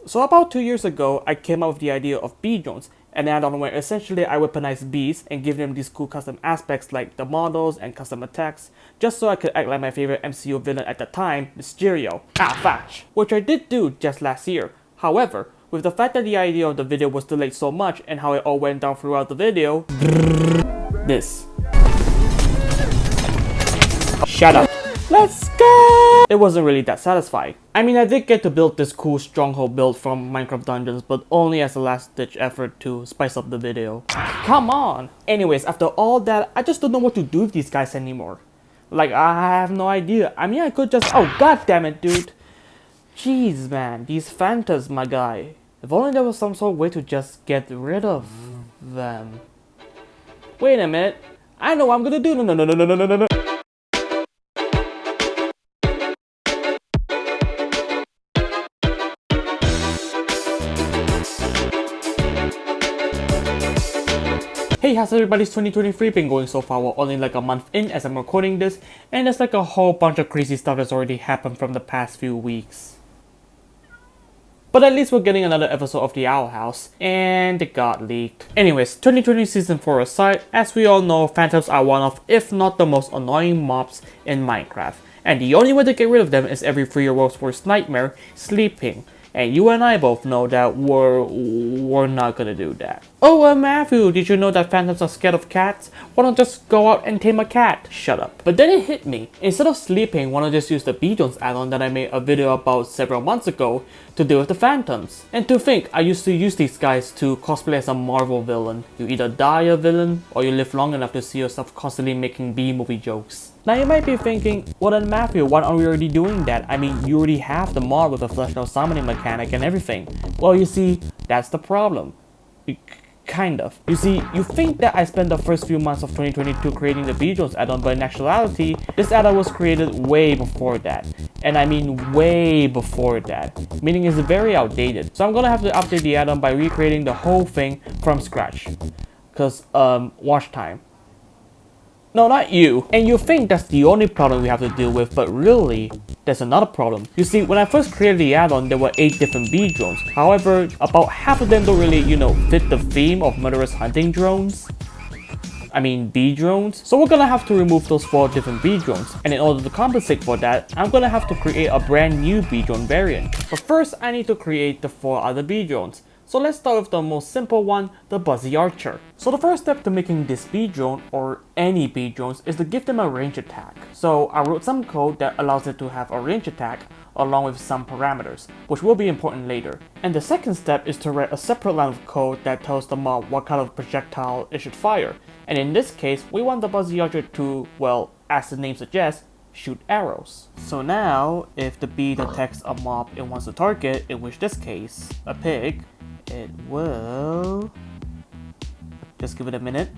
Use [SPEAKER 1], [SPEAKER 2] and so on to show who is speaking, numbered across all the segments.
[SPEAKER 1] So about 2 years ago, I came up with the idea of bee drones, an add-on where essentially I weaponize bees and give them these cool custom aspects like the models and custom attacks, just so I could act like my favorite MCU villain at the time, Mysterio. Fetch! Which I did do just last year. However, with the fact that the idea of the video was delayed so much and how it all went down throughout the video, this. Shut up. Let's go! It wasn't really that satisfying. I mean, I did get to build this cool stronghold build from Minecraft Dungeons, but only as a last-ditch effort to spice up the video. Come on! Anyways, after all that, I just don't know what to do with these guys anymore. Like, I have no idea. I mean, I could just... Oh, god damn it, dude! Jeez, man. These phantoms, my guy. If only there was some sort of way to just get rid of them. Wait a minute. I know what I'm gonna do. No. Hey, how's everybody's 2023 been going so far? We're only like a month in as I'm recording this, and there's like a whole bunch of crazy stuff that's already happened from the past few weeks. But at least we're getting another episode of The Owl House, and it got leaked. Anyways, 2020 Season 4 aside, as we all know, phantoms are one of, if not the most annoying mobs in Minecraft. And the only way to get rid of them is every 3-year-old's worst nightmare, sleeping. And you and I both know that we're not gonna do that. Oh, Matthew, did you know that phantoms are scared of cats? Why don't just go out and tame a cat? Shut up. But then it hit me. Instead of sleeping, why not just use the bee drones add-on that I made a video about several months ago to deal with the phantoms? And to think, I used to use these guys to cosplay as a Marvel villain. You either die a villain, or you live long enough to see yourself constantly making B-movie jokes. Now you might be thinking, well then Matthew, why aren't we already doing that? I mean, you already have the mod with a fleshed out summoning mechanic and everything. Well, you see, that's the problem. Kind of. You see, you think that I spent the first few months of 2022 creating the bee drones add-on, but in actuality, this add-on was created way before that. And I mean way before that. Meaning it's very outdated. So I'm gonna have to update the add-on by recreating the whole thing from scratch. Cause, watch time. No, not you. And you think that's the only problem we have to deal with, but really, there's another problem. You see, when I first created the add-on, there were 8 different bee drones. However, about half of them don't really, fit the theme of murderous hunting drones. I mean, bee drones. So we're gonna have to remove those 4 different bee drones. And in order to compensate for that, I'm gonna have to create a brand new bee drone variant. But first, I need to create the 4 other bee drones. So let's start with the most simple one, the Buzzy Archer. So the first step to making this bee drone, or any bee drones, is to give them a range attack. So I wrote some code that allows it to have a range attack along with some parameters, which will be important later. And the second step is to write a separate line of code that tells the mob what kind of projectile it should fire. And in this case, we want the Buzzy Archer to, well, as the name suggests, shoot arrows. So now, if the bee detects a mob it wants to target, in which this case, a pig, it will... just give it a minute.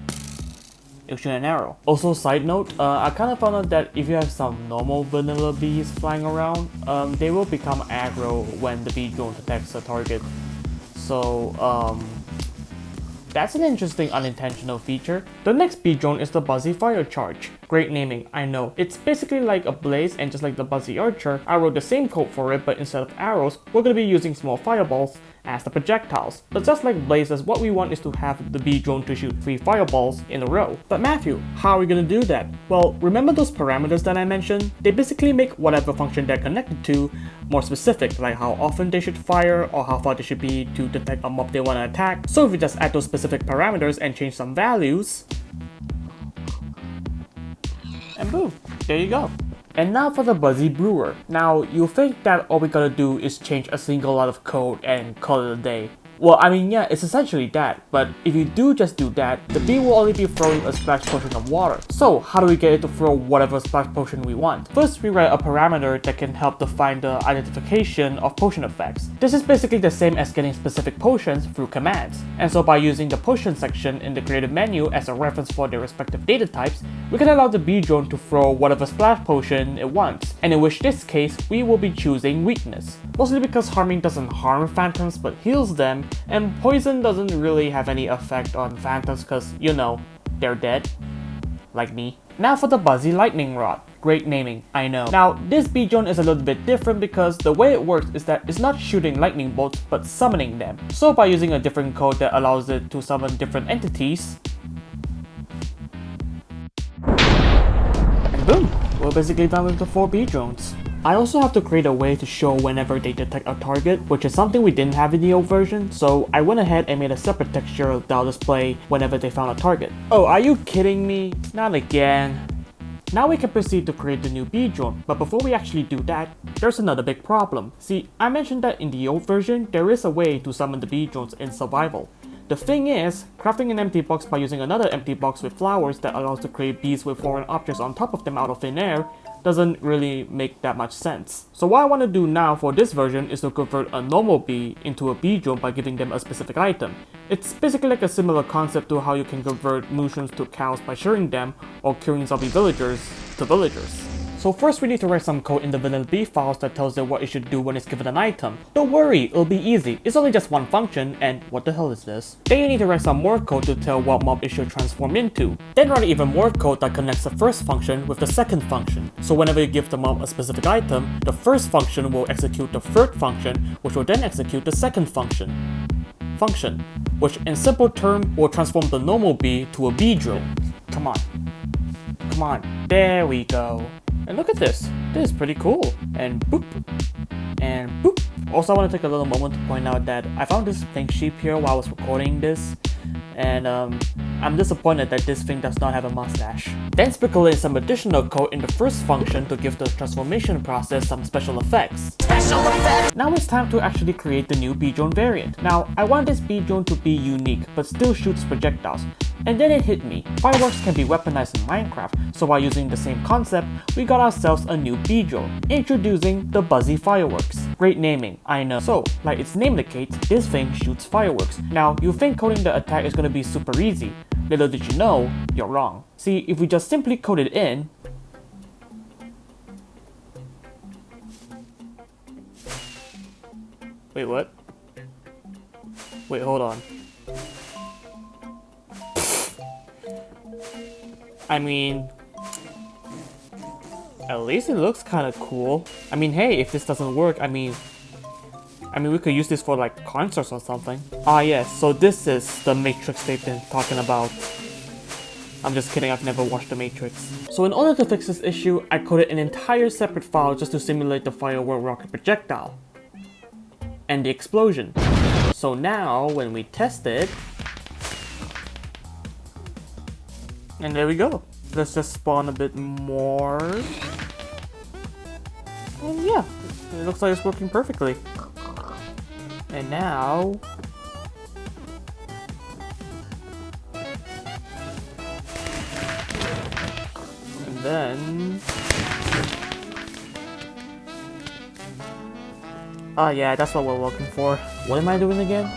[SPEAKER 1] It'll shoot an arrow. Also, side note, I kind of found out that if you have some normal vanilla bees flying around, they will become aggro when the bee drone detects a target. So, that's an interesting unintentional feature. The next bee drone is the Buzzy Fire Charge. Great naming, I know. It's basically like a blaze, and just like the Buzzy Archer, I wrote the same code for it, but instead of arrows, we're gonna be using small fireballs as the projectiles. But just like blazes, what we want is to have the bee drone to shoot 3 fireballs in a row. But Matthew, how are we gonna do that? Well, remember those parameters that I mentioned? They basically make whatever function they're connected to more specific, like how often they should fire or how far they should be to detect a mob they want to attack. So if we just add those specific parameters and change some values, and boom, there you go. And now for the Buzzy Brewer. Now, you'll think that all we gotta do is change a single line of code and call it a day. Well, I mean, yeah, it's essentially that, but if you do just do that, the bee will only be throwing a splash potion of water. So, how do we get it to throw whatever splash potion we want? First, we write a parameter that can help define the identification of potion effects. This is basically the same as getting specific potions through commands. And so by using the potion section in the creative menu as a reference for their respective data types, we can allow the bee drone to throw whatever splash potion it wants. And in which this case, we will be choosing weakness. Mostly because harming doesn't harm phantoms but heals them, and poison doesn't really have any effect on phantoms because, they're dead. Like me. Now for the Buzzy Lightning Rod. Great naming, I know. Now, this bee drone is a little bit different because the way it works is that it's not shooting lightning bolts, but summoning them. So by using a different code that allows it to summon different entities, and boom, we're basically done with the 4 bee drones. I also have to create a way to show whenever they detect a target, which is something we didn't have in the old version, so I went ahead and made a separate texture that'll display whenever they found a target. Oh, are you kidding me? Not again. Now we can proceed to create the new bee drone, but before we actually do that, there's another big problem. See, I mentioned that in the old version, there is a way to summon the bee drones in survival. The thing is, crafting an empty box by using another empty box with flowers that allows to create bees with foreign objects on top of them out of thin air doesn't really make that much sense. So what I want to do now for this version is to convert a normal bee into a bee drone by giving them a specific item. It's basically like a similar concept to how you can convert mushrooms to cows by shearing them or curing zombie villagers to villagers. So first we need to write some code in the vanilla bee files that tells it what it should do when it's given an item. Don't worry, it'll be easy. It's only just one function, and what the hell is this? Then you need to write some more code to tell what mob it should transform into. Then write even more code that connects the first function with the second function. So whenever you give the mob a specific item, the first function will execute the third function, which will then execute the second function, which in simple term will transform the normal bee to a bee drone. Come on, there we go. And look at this. This is pretty cool. And boop. And boop. Also, I want to take a little moment to point out that I found this pink sheep here while I was recording this. And I'm disappointed that this thing does not have a mustache. Then sprinkle in some additional code in the first function to give the transformation process some special effects. Now it's time to actually create the new bee drone variant. Now, I want this bee drone to be unique, but still shoots projectiles. And then it hit me. Fireworks can be weaponized in Minecraft, so by using the same concept, we got ourselves a new bee drone. Introducing the Buzzy Fireworks. Great naming, I know. So, like its name indicates, this thing shoots fireworks. Now, you think coding the attack is going to be super easy. Little did you know, you're wrong. See, if we just simply code it in, wait, what? Wait, hold on. I mean, at least it looks kind of cool. I mean, hey, if this doesn't work, I mean, we could use this for like concerts or something. Ah, yes, so this is the Matrix they've been talking about. I'm just kidding, I've never watched The Matrix. So in order to fix this issue, I coded an entire separate file just to simulate the firework rocket projectile and the explosion. So now, when we test it, and there we go. Let's just spawn a bit more. And yeah, it looks like it's working perfectly. And now, and then, ah yeah, that's what we're looking for. What am I doing again?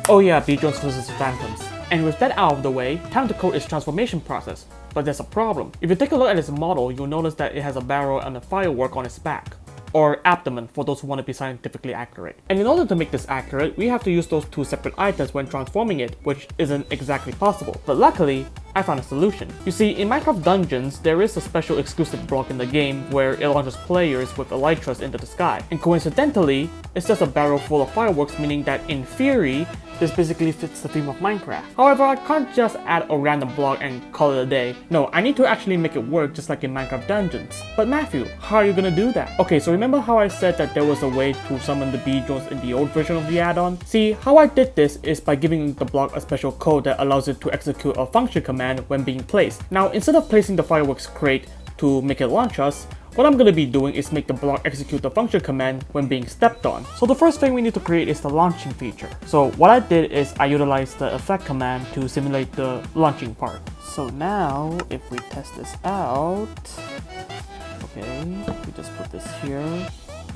[SPEAKER 1] Oh yeah, bee drones versus phantoms. And with that out of the way, time to code its transformation process. But there's a problem. If you take a look at its model, you'll notice that it has a barrel and a firework on its back. Or abdomen for those who want to be scientifically accurate. And in order to make this accurate, we have to use those two separate items when transforming it, which isn't exactly possible. But luckily, I found a solution. You see, in Minecraft Dungeons, there is a special exclusive block in the game where it launches players with elytras into the sky. And coincidentally, it's just a barrel full of fireworks, meaning that in theory, this basically fits the theme of Minecraft. However, I can't just add a random block and call it a day. No, I need to actually make it work just like in Minecraft Dungeons. But Matthew, how are you gonna do that? Okay, so remember how I said that there was a way to summon the bee drones in the old version of the add-on? See, how I did this is by giving the block a special code that allows it to execute a function command when being placed. Now, instead of placing the fireworks crate to make it launch us, what I'm going to be doing is make the block execute the function command when being stepped on. So the first thing we need to create is the launching feature. So what I did is I utilized the effect command to simulate the launching part. So now, if we test this out, okay, we just put this here,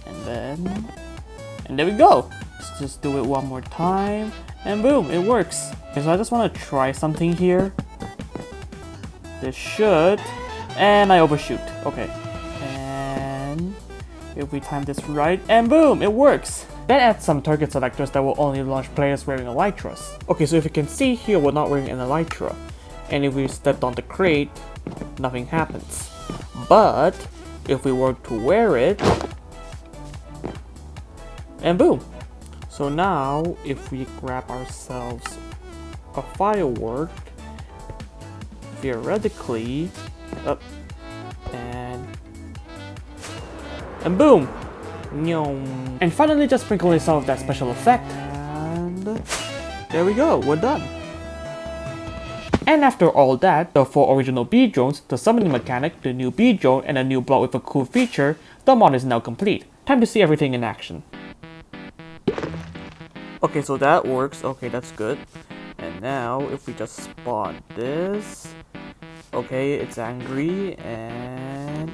[SPEAKER 1] and there we go. Let's just do it one more time, and boom, it works. Okay, so I just want to try something here. This should, and I overshoot. Okay. If we time this right, and boom, it works! Then add some target selectors that will only launch players wearing elytras. Okay, so if you can see here, we're not wearing an elytra. And if we stepped on the crate, nothing happens. But if we were to wear it, and boom. So now if we grab ourselves a firework, theoretically, and boom. And finally just sprinkle in some of that special effect, and there we go, we're done. And after all that, the 4 original bead drones, the summoning mechanic, the new bead drone, and a new block with a cool feature, the mod is now complete. Time to see everything in action. Okay, so that works, okay, that's good. And now, if we just spawn this, okay, it's angry, and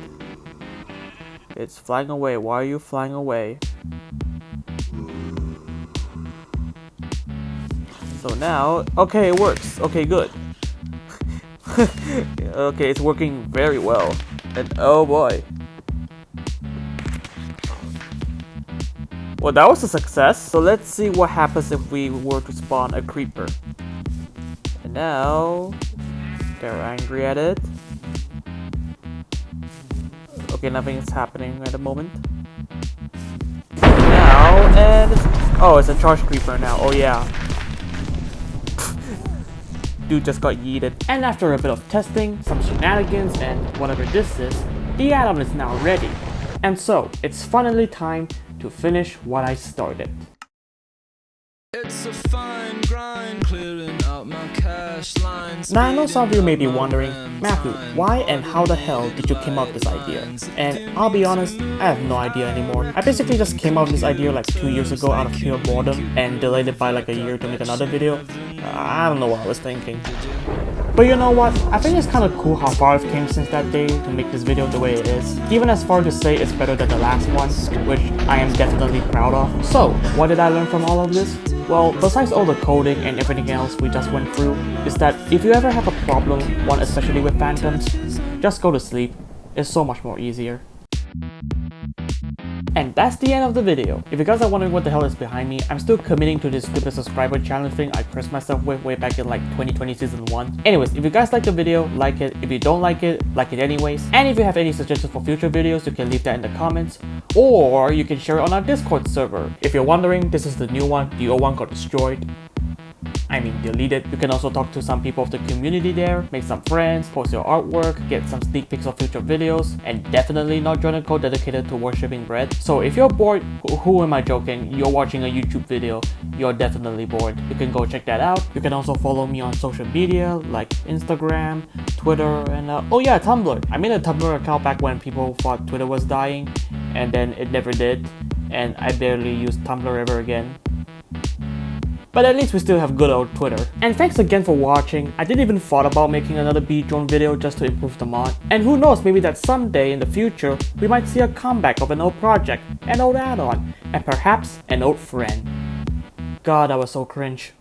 [SPEAKER 1] it's flying away. Why are you flying away? So now, okay, it works. Okay, good. Okay, it's working very well. And oh boy. Well, that was a success. So let's see what happens if we were to spawn a creeper. And now, they're angry at it. Okay, nothing is happening at the moment. Now, and it's a charge creeper now. Oh yeah. Dude just got yeeted. And after a bit of testing, some shenanigans, and whatever this is, the add-on is now ready. And so, it's finally time to finish what I started.
[SPEAKER 2] It's a fine grind, clearing out my cash lines.
[SPEAKER 1] Now I know some of you may be wondering, Matthew, why and how the hell did you come up with this idea? And I'll be honest, I have no idea anymore. I basically just came up with this idea like 2 years ago out of pure boredom and delayed it by like a year to make another video. I don't know what I was thinking. But you know what, I think it's kinda cool how far I've came since that day to make this video the way it is. Even as far to say it's better than the last one, which I am definitely proud of. So, what did I learn from all of this? Well, besides all the coding and everything else we just went through, is that if you ever have a problem, one especially with phantoms, just go to sleep. It's so much more easier. And that's the end of the video. If you guys are wondering what the hell is behind me, I'm still committing to this stupid subscriber challenge thing I cursed myself with way back in like 2020 season 1. Anyways, if you guys like the video, like it. If you don't like it anyways. And if you have any suggestions for future videos, you can leave that in the comments. Or you can share it on our Discord server. If you're wondering, this is the new one. The old one got destroyed. I mean deleted. You can also talk to some people of the community there, make some friends, post your artwork, get some sneak peeks of future videos, and definitely not join a cult dedicated to worshipping bread. So if you're bored, who am I joking? You're watching a YouTube video, you're definitely bored. You can go check that out. You can also follow me on social media like Instagram, Twitter, and oh yeah, Tumblr. I made a Tumblr account back when people thought Twitter was dying, and then it never did, and I barely used Tumblr ever again. But at least we still have good old Twitter. And thanks again for watching. I didn't even thought about making another bead drone video just to improve the mod. And who knows, maybe that someday in the future, we might see a comeback of an old project, an old add-on, and perhaps an old friend. God, that was so cringe.